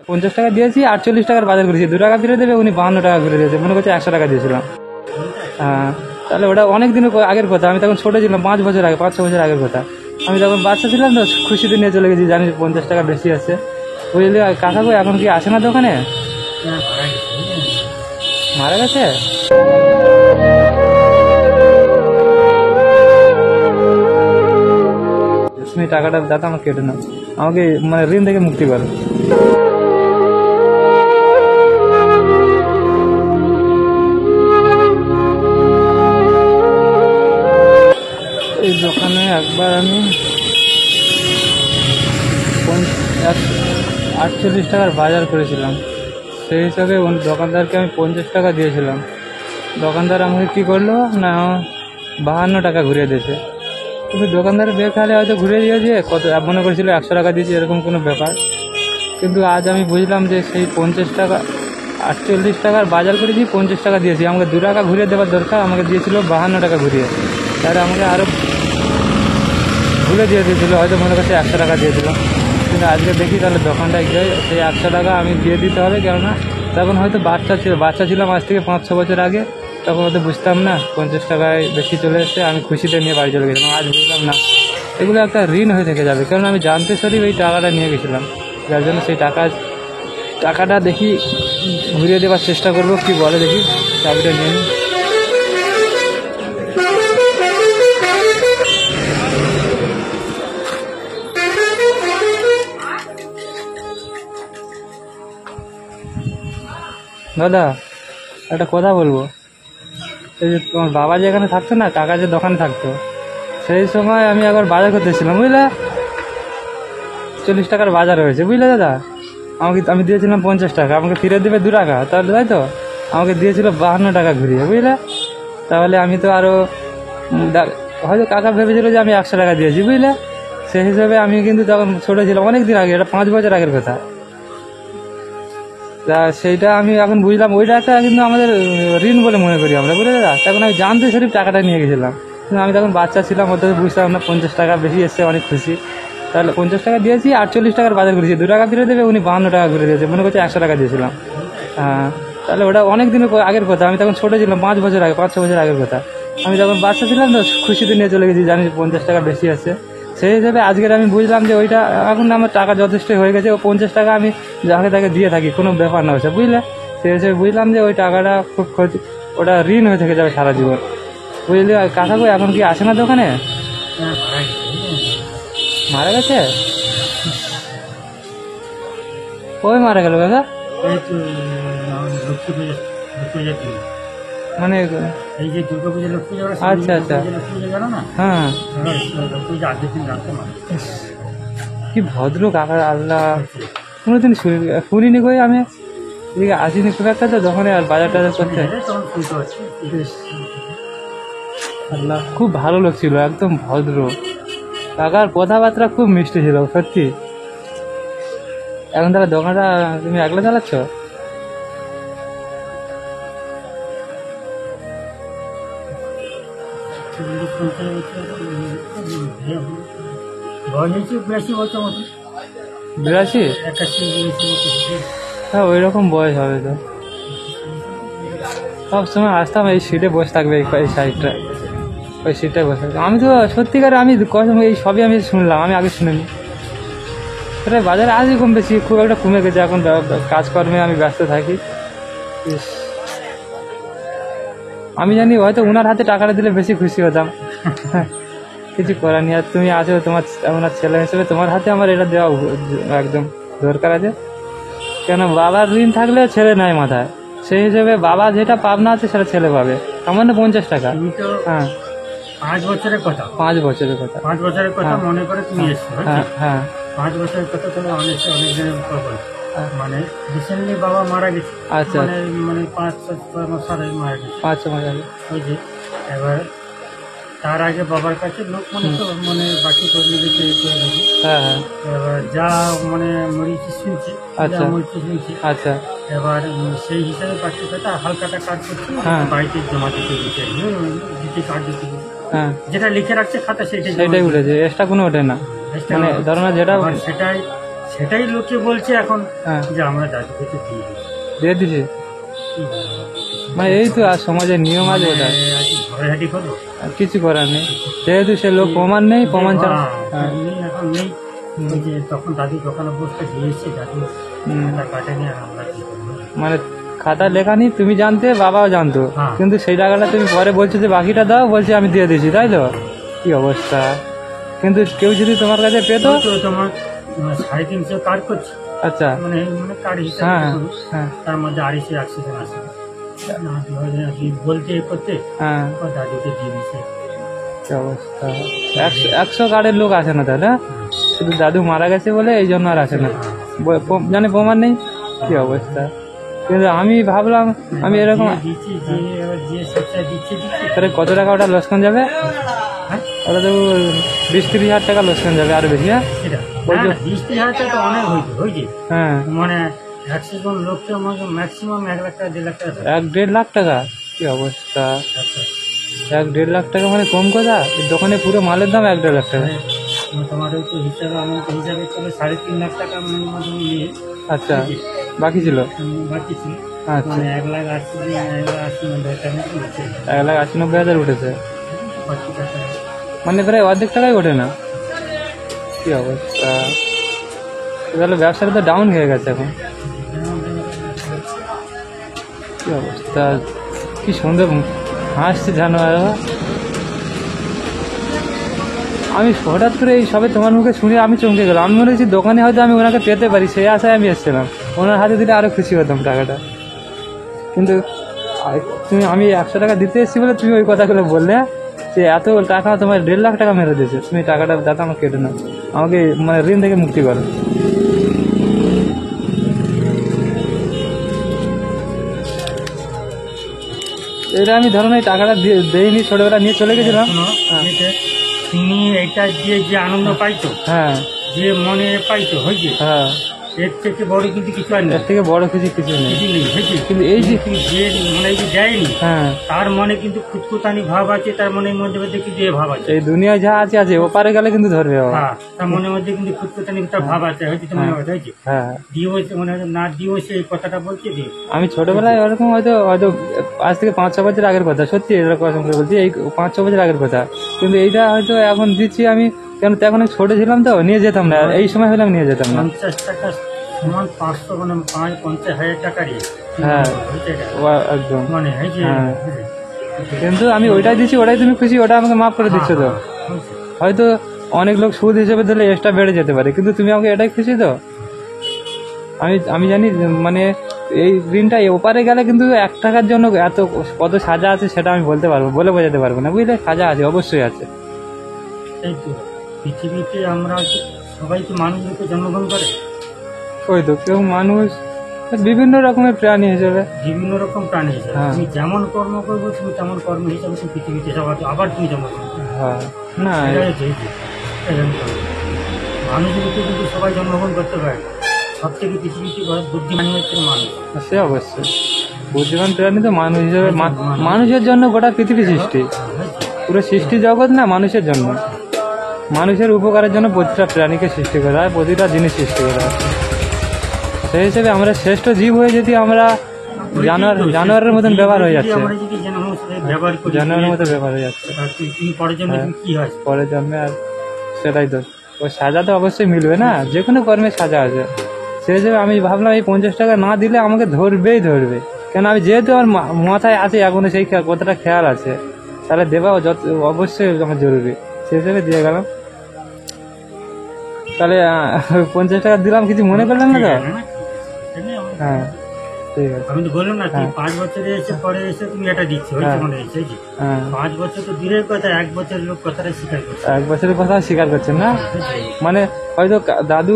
50 টাকা দিয়েছি, 48 টাকার বাজার করেছি, 2 টাকা ফিরে দেবে, উনি 52 টাকা ঘুরে দিয়েছে, মনে করছে 100 টাকা দিয়েছিলাম। হ্যাঁ, তাহলে ওটা অনেক দিন আগের কথা, আমি তখন ছোটো ছিলাম, 5 বছর আগে, 5-6 বছর আগের কথা। আমি তখন বাচ্চা ছিলাম তো, খুশিতে নিয়ে চলে গেছি, জানি 50 টাকা বেশি আছে, বুঝলি। কাকাকু এখন কি আসে না দোকানে? মারা গেছে। তুমি টাকাটা দাদা আমাকে কেটে নাও, আমাকে মানে ঋণ থেকে মুক্তি করো। এই দোকানে একবার আমি 48 টাকার বাজার করেছিলাম, সেই হিসাবে দোকানদারকে আমি 50 টাকা দিয়েছিলাম। দোকানদার আমাকে কী করলো না, 52 টাকা ঘুরিয়ে দিয়েছে। কিন্তু দোকানদার বেকালে হয়তো ঘুরে দিয়েছে, কত মনে করেছিল 100 টাকা দিয়েছে, এরকম কোনো ব্যাপার। কিন্তু আজ আমি বুঝলাম যে সেই 50 টাকা, 48 টাকার বাজার করেছি, 50 টাকা দিয়েছি, আমাকে 2 টাকা ঘুরিয়ে দেওয়ার দরকার, আমাকে দিয়েছিল 52 টাকা ঘুরিয়ে। তাহলে আমাকে আরও ঘুরে দিয়ে দিয়েছিল, হয়তো মনে করছে 100 টাকা দিয়েছিল। কিন্তু আজকে দেখি তাহলে দোকানটায় গিয়ে সেই 100 টাকা আমি দিয়ে দিতে হবে, কেননা তখন হয়তো বাচ্চা ছিলাম, আজ থেকে 5-6 বছর আগে, তখন হয়তো বুঝতাম না 50 টাকায় বেশি চলে এসছে, আমি খুশিতে নিয়ে বাড়ি চলে গেছিলাম। আজ বুঝলাম না, এগুলো একটা ঋণ হয়ে থেকে যাবে, কারণ আমি জানতে সরি এই টাকাটা নিয়ে গেছিলাম, যার জন্য সেই টাকাটা দেখি ঘুরিয়ে দেওয়ার চেষ্টা করবো। কি বলে দেখি, চাবিটা নিয়ে নিই। দাদা একটা কথা বলবো, এই যে তোমার বাবা যে এখানে থাকতো না, কাকা যে দোকানে থাকতো, সেই সময় আমি একবার বাজার করতে এসেছিলাম, বুঝলে। 40 টাকার বাজার হয়েছে, বুঝলে দাদা। আমি দিয়েছিলাম 50 টাকা, আমাকে ফিরে দেবে 2 টাকা, তাহলে তাই তো আমাকে দিয়েছিল 52 টাকা ঘুরিয়ে, বুঝলে। তাহলে আমি তো আরও হয়তো কাকা ভেবেছিল যে আমি 100 টাকা দিয়েছি, বুঝলে। সেই হিসাবে আমি কিন্তু তখন ছোটো ছিলাম, অনেক দিন আগে, এটা 5 বছর আগের কথা। তা সেইটা আমি এখন বুঝলাম, ওইটা একটা কিন্তু আমাদের ঋণ বলে মনে করি আমরা, বুঝলে দাদা। তখন আমি জানতে শরীফ টাকাটা নিয়ে গেছিলাম, কিন্তু আমি তখন বাচ্চা ছিলাম, অত বুঝতাম না। 50 টাকা বেশি এসছে, অনেক খুশি। তাহলে 50 টাকা দিয়েছি, 48 টাকার বাজার করেছি, 2 টাকা ফিরে দেবে, উনি 52 টাকা ঘুরে দিয়েছে, মনে করছে 100 টাকা দিয়েছিলাম। হ্যাঁ, তাহলে ওটা অনেক দিন আগের কথা, আমি তখন ছোটো ছিলাম, 5 বছর আগে, 5-6 বছর আগের কথা। আমি তখন বাচ্চা ছিলাম তো, খুশিতে নিয়ে চলে গেছি, জানি 50 টাকা বেশি আছে। সেই হিসাবে আজকের আমি বুঝলাম যে ওইটা এখন আমার টাকা যথেষ্ট হয়ে গেছে, ও 50 টাকা আমি যাকে তাকে দিয়ে থাকি, কোনো ব্যাপার না হচ্ছে, বুঝলে। সেই হিসেবে বুঝলাম যে ওই টাকাটা খুব ওটা ঋণ হয়ে থেকে যাবে সারা জীবন, বুঝলি। কাকাকু এখন কি আসে না দোকানে? মারা গেছে। ওই মারা গেল কাকা, মানে এই যে দুর্গা পূজা, লক্ষ্মী পূজা, আচ্ছা আচ্ছা, লক্ষ্মী পূজা জানো না? হ্যাঁ। পূজা আগের দিন রাখতে মানে কি ভদ্র কাকা, আল্লাহ। কোনোদিন শুনিনি কই, আমি এদিকে আসিনি খুব একটা, তো দোকানে আর বাজার টাজার করতে। তখন পুজো আছে। আল্লাহ, খুব ভালো লোক ছিল, একদম ভদ্র। কাকার কথাবার্তা খুব মিষ্টি ছিল, সত্যি। এখন তাহলে দোকানটা তুমি একলা চালাচ্ছ? বেশি বলতে মতো 82? 81 হ্যাঁ, ওই রকম বয়স হবে তো। সব সময় আসতাম, এই সিটে বসে থাকবে, এই সাইডটা, ওই সিটটায় বসে থাকবে। আমি তো সত্যিকার, আমি কসম, এই সবই আমি শুনলাম, আমি আগে শুনিনি। সেটা বাজারে আসি কম বেশি, খুব একটা কমে গেছে এখন, কাজকর্মে আমি ব্যস্ত থাকি। আমি জানি হয়তো ওনার হাতে টাকাটা দিলে বেশি খুশি হতাম, কিছু করার নেই। আর তুমি আছো, ওনার ছেলে হিসেবে তোমার হাতে আমার এটা দেওয়া একদম দরকার আছে। কেন, বাবার ঋণ থাকলে ছেলে নেয় মাথায়, সেই হিসেবে বাবা যেটা পাবনা আছে সেটা ছেলে পাবে। আমার না 50 টাকা। হ্যাঁ, 5 বছরের কথা, 5 বছরের কথা। 5 বছরের কথা মনে করে তুমি এসছো। হ্যাঁ হ্যাঁ, 5 বছরের কথা তুমি অনেক দিনের পর, মানে রিসেন্টলি বাবা মারা গেছে। আচ্ছা, মানে 5-6 মাস আগে মারা গেছে। 5 মাস আগে। ওই যে এবার তার আগে বাবার কাছে লোক মানে বাকি করে দিতে করে দেবে। হ্যাঁ হ্যাঁ, এবার যা মানে মরিচি শুনছি, আচ্ছা আচ্ছা, এবার সেই হিসাবে বাকি কথা হালকাটা কাজ করছি, হ্যাঁ। বাড়িতে জমা দিতে দিতে কার্ড দিতে দিতে, হ্যাঁ, যেটা লিখে রাখছে খাতা সেটাই উঠেছে, এক্সট্রা কোনো ওঠে না। মানে ধরো না, যেটা সেটাই সেটাই লোকে বলছে এখন হ্যাঁ যে আমরা দাদুকে তো দিয়ে দিই। দিয়ে দিছে। কি বলবো? মানে এই তো আর সমাজের নিয়ম আছে ওটা, আজকে ঝগড়াঝাটি করবো? আর কিছু করার নেই। যেহেতু সে লোক প্রমাণ নেই, প্রমাণ ছাড়া। হ্যাঁ নেই, এখন নেই। ওই যে তখন দাদু দোকানে বসতে দিয়েছে, দাদু হুম। খাতা কাটেনি, আর আমরা কি করবো? মানে খাতা লেখা নেই, তুমি জানতে, বাবাও জানতো, হ্যাঁ। কিন্তু সেই টাকাটা তুমি পরে বলছো যে বাকিটা দাও, বলছে আমি দিয়ে দিয়েছি, তাই তো? কি অবস্থা! কিন্তু কেউ যদি তোমার কাছে পেতো। ওই তো তোমার 350 কার্ড করছে, আচ্ছা। মানে কার্ড হিসাবে হ্যাঁ করুন। হ্যাঁ তার মধ্যে 250 অক্সিজেন আছে না, বলতে এ করতে হ্যাঁ। ও দাদুকে দিয়ে দিচ্ছে। কি অবস্থা! 100 কার্ডের লোক আসে না তাহলে, শুধু দাদু মারা গেছে বলে এই জন্য আর আসে না, জানে প্রমাণ নেই। কি অবস্থা! কিন্তু আমি ভাবলাম আমি এরকম, দিয়ে দিচ্ছি, যে এবার যে সেটা দিচ্ছে দিচ্ছে। তাহলে কত টাকা ওটা লোকসান যাবে? হ্যাঁ, ওটা তো 20-30 হাজার টাকা লোকসান যাবে, আরো বেশি। হ্যাঁ সেটা ওই যে- 20-30 হাজার টাকা অনেক হয়েছে। হ্যাঁ, মানে 100 জন লোককে আমাকে ম্যাক্সিমাম 1 লাখ টাকা 1.5 লাখ টাকা দেয়। 1-1.5 লাখ টাকা। কি অবস্থা! আচ্ছা। 1-1.5 লাখ টাকা মানে কম কথা, এই দোকানে পুরো মালের দাম 1-1.5 লাখ টাকা। তোমার ওই তো হিসাবে, আমার তো হিসাবে চলে 3.5 লাখ টাকা মতো নিয়ে আচ্ছা, বাকি ছিল। বাকি ছিল। আচ্ছা, মানে 1,80,000 টাকা মতো নিচ্ছে। 1,80,90,000 উঠেছে, বাকি টাকা মানে প্রায় অর্ধেক টাকাই ওঠে না। কি অবস্থা! তাহলে ব্যবসাটা তো ডাউন হয়ে গেছে এখন। কি অবস্থা! কি সুন্দর হাসছে জানোয়ার। আমি হঠাৎ করে এই সবে তোমার মুখে শুনে আমি চমকে গেলাম। আমি মনে হচ্ছি দোকানে হয়তো আমি ওনাকে পেতে পারি, সেই আশায় আমি এসেছিলাম। ওনার হাতে দিলে আরো খুশি হতাম টাকাটা। কিন্তু আমি 100 টাকা দিতে এসেছি বলে তুমি ওই কথাগুলো বললে, যে এত টাকা তোমার 1.5 লাখ টাকা মেরে দিয়েছে, তুমি টাকাটা দাদা আমাকে কেটে নাও, আমাকে মানে ঋণ থেকে মুক্তি করো। এটা আমি ধরুন এই টাকাটা দেইনি, ছোটবেলা নিয়ে চলে গেছিলাম। শোনো, এতে তুমি এটা দিয়ে যে আনন্দ পাইছো, হ্যাঁ যে মনে পাইছো, হয়েছে, হ্যাঁ, এর থেকে বড় কিন্তু কিছু আর নেই। এর থেকে বড় খুশি কিছু নেই। কিছু নেই, হয়েছে। কিন্তু এই যে যে মানে যে দেয়নি, হ্যাঁ, তার মনে কিন্তু খুঁতখুতানি ভাব আছে, তার মনের মধ্যে কিন্তু এ ভাব আছে। এই দুনিয়ায় যা আছে আছে, ওপারে গেলে কিন্তু ধরবে ও। হ্যাঁ, তার মনের মধ্যে কিন্তু খুঁতখুতানি একটা ভাব আছে, হয়তো তোমার মনে হয়েছে হ্যাঁ, দিও, মানে না দিও, সে এই কথাটা বলছে দিও। আমি ছোটবেলায় ওরকম হয়তো হয়তো আজ থেকে 5-6 বছর আগের কথা, সত্যি এরকম করে বলছি, এই 5-6 বছর আগের কথা। কিন্তু এইটা হয়তো এখন দিচ্ছি আমি, কেন তখন আমি ছোট ছিলাম তো, নিয়ে যেতাম না, এই সময় হলে আমি নিয়ে যেতাম না। 50 টাকা সমান 500, মানে 50,000 টাকারই। হ্যাঁ, হয়েছে এটা, একদম। মানে হয়েছে। হ্যাঁ। কিন্তু আমি ওইটাই দিচ্ছি, ওটাই তুমি খুশি, ওটা আমাকে মাফ করে দিচ্ছ তো। হয়তো অনেক লোক সুদ হিসেবে দিলে এক্সট্রা বেড়ে যেতে পারে, কিন্তু তুমি আমাকে এটাই খুশি তো। আমি জানি মানে এই ঋণটা ওপারে গেলে কিন্তু 1 টাকার জন্য এত কত সাজা আছে সেটা আমি বলতে পারবো, বলে বোঝাতে পারবো না, বুঝলে? সাজা আছে, অবশ্যই আছে। এই তো পৃথিবীতে আমরা সবাই তো মানুষ রূপে জন্মগ্রহণ করে, ওই তো কেউ মানুষ, বিভিন্ন রকমের প্রাণী হিসেবে। বিভিন্ন রকম প্রাণী হিসাবে। হ্যাঁ। তুমি যেমন কর্ম করবো, তুমি তেমন কর্ম হিসাবে তুমি পৃথিবীতে আবার তুমি জন্মগ্রহণ করবে। হ্যাঁ, না এটাই হচ্ছে এই যে, এই জন্য মানুষ রূপে কিন্তু সবাই জন্মগ্রহণ করতে পারে। সব থেকে পৃথিবীতে বুদ্ধিমানী হচ্ছে মানুষ। সে অবশ্যই বুদ্ধিমান প্রাণী তো মানুষ হিসেবে, মানুষের জন্য গোটা পৃথিবী সৃষ্টি, পুরো সৃষ্টি জগৎ না মানুষের জন্য, মানুষের উপকারের জন্য প্রতিটা প্রাণীকে সৃষ্টি করা হয়, প্রতিটা জিনিস সৃষ্টি করা হয়। সেই হিসেবে আমরা শ্রেষ্ঠ জীব হয়ে যদি আমরা জানোয়ারের মতন ব্যবহার হয়ে যাচ্ছে, আমরা যদি ব্যবহার করি, জানোয়ারের মতো ব্যবহার হয়ে যাচ্ছে তুমি পরের জন্য কি হয়? পরের জন্মে। আর সেটাই তো, ও সাজা তো অবশ্যই মিলবে না, যে কোনো কর্মে সাজা আছে। সেই হিসেবে আমি ভাবলাম এই 50 টাকা না দিলে আমাকে ধরবেই ধরবে, কেন আমি যেহেতু আমার মাথায় আছে এখনো সেই কথাটা খেয়াল আছে, তাহলে দেওয়াও অবশ্যই আমার জরুরি। সেই হিসেবে দিয়ে গেলাম। তাহলে 50 টাকা দিলাম, কিছু মনে করলেন না তো? হ্যাঁ, ঠিক আছে। আমি তো বললাম না, তুমি হ্যাঁ। 5 বছরে এসে পরে এসে তুমি এটা দিচ্ছ, হ্যাঁ। মনে হয়েছে যে হ্যাঁ, 5 বছর তো দূরের কথা, 1 বছর লোক কথাটা স্বীকার করছে। 1 বছরের কথা স্বীকার করছেন না, মানে হয়তো দাদু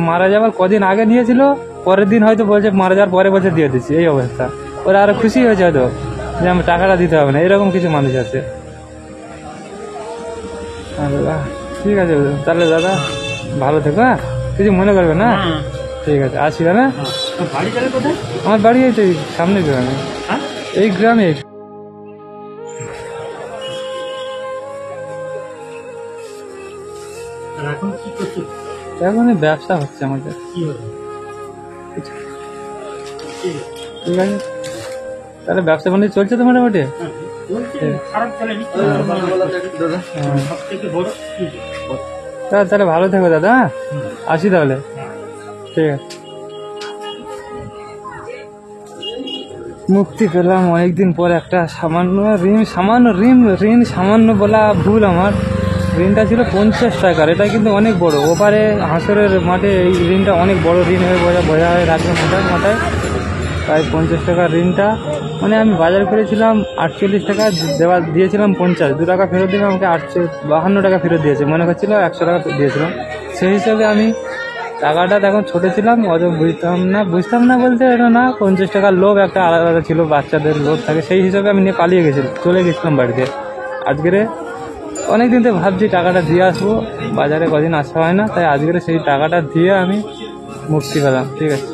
মারা যাওয়ার কদিন আগে নিয়েছিল, পরের দিন হয়তো বলছে মারা যাওয়ার পরে বছর দিয়ে দিচ্ছি, এই অবস্থা। ওরা আরো খুশি হয়েছে হয়তো যে আমি টাকাটা দিতে হবে না, এরকম কিছু মানুষ আছে। আল্লাহ, ঠিক আছে তাহলে দাদা, ভালো থেকো। হ্যাঁ, কিছু মনে করবে না। হ্যাঁ। ঠিক আছে, আসি দাদা। হ্যাঁ। তো বাড়ি গেলে কোথায়? আমার বাড়ি এই তো এই সামনে গ্রামে, হ্যাঁ। এই গ্রামে। আর এখন কি করছো? এখন এই ব্যবসা হচ্ছে আমাদের। কি হলো? ঠিক আছে, তাহলে ব্যবসা বাণিজ্য চলছে তো মোটামুটি। হ্যাঁ, চলছে, খারাপ চলেনি। সব থেকে বড় কি? তাহলে ভালো থেকো দাদা, হ্যাঁ হুম। আসি তাহলে। হ্যাঁ। ঠিক আছে, মুক্তি পেলাম অনেকদিন পর একটা সামান্য ঋণ সামান্য বলা ভুল আমার। ঋণটা ছিল 50 টাকার, এটা কিন্তু অনেক বড়। ওপারে হাঁসরের মাঠে এই ঋণটা অনেক বড় ঋণ হয়ে বোঝা হয়ে রাখবে মাথায়। তাই 50 টাকার ঋণটা মানে আমি বাজার করেছিলাম 48 টাকা, দিয়েছিলাম 50, 2 টাকা ফেরত দিলাম, আমাকে 52 টাকা ফেরত দিয়েছে, মনে হচ্ছিল 100 টাকা দিয়েছিলাম। সেই হিসাবে আমি টাকাটা তখন ছোটো ছিলাম, অত বুঝতাম না বলতে এটা না, 50 টাকার লোভ একটা আলাদা ছিল, বাচ্চাদের লোভ থাকে, সেই হিসাবে আমি নিয়ে পালিয়ে চলে গেছিলাম বাড়িতে। আজকের অনেক দিন থেকে ভাবছি টাকাটা দিয়ে আসবো, বাজারে কদিন আসা হয় না, তাই আজকের সেই টাকাটা দিয়ে আমি মুক্তি পেলাম। ঠিক আছে,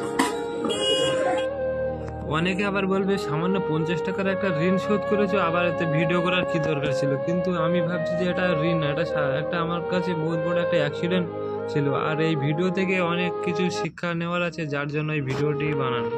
অনেকে আবার বলবে সামান্য 50 টাকার একটা ঋণ শোধ করেছো, আবার এতে ভিডিও করার কি দরকার ছিল। কিন্তু আমি ভাবছি যে এটা ঋণ না, এটা একটা আমার কাছে বহুত বড় একটা অ্যাক্সিডেন্ট ছিল, আর এই ভিডিও থেকে অনেক কিছু শিক্ষা নেওয়ার আছে, যার জন্য এই ভিডিওটি বানানো।